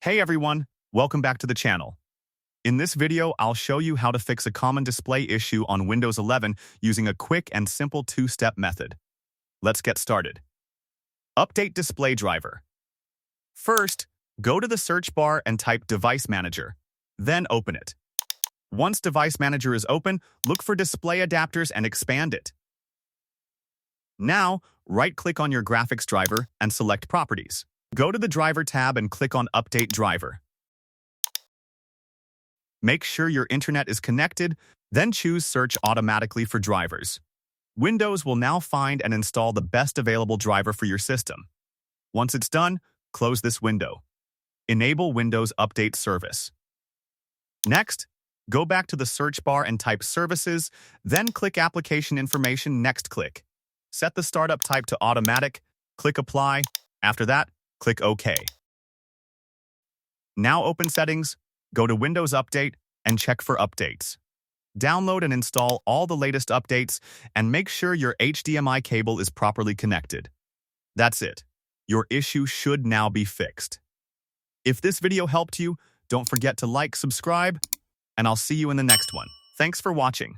Hey everyone, welcome back to the channel. In this video, I'll show you how to fix a common display issue on Windows 11 using a quick and simple two-step method. Let's get started. Update display driver. First, go to the search bar and type Device Manager, then open it. Once Device Manager is open, look for display adapters and expand it. Now, right-click on your graphics driver and select Properties. Go to the Driver tab and click on Update Driver. Make sure your internet is connected, then choose Search automatically for drivers. Windows will now find and install the best available driver for your system. Once it's done, close this window. Enable Windows Update Service. Next, go back to the search bar and type Services, then click Application Information. Next, click. Set the startup type to Automatic, click Apply. After that, click OK. Now open Settings, go to Windows Update, and check for updates. Download and install all the latest updates, and make sure your HDMI cable is properly connected. That's it. Your issue should now be fixed. If this video helped you, don't forget to like, subscribe, and I'll see you in the next one. Thanks for watching.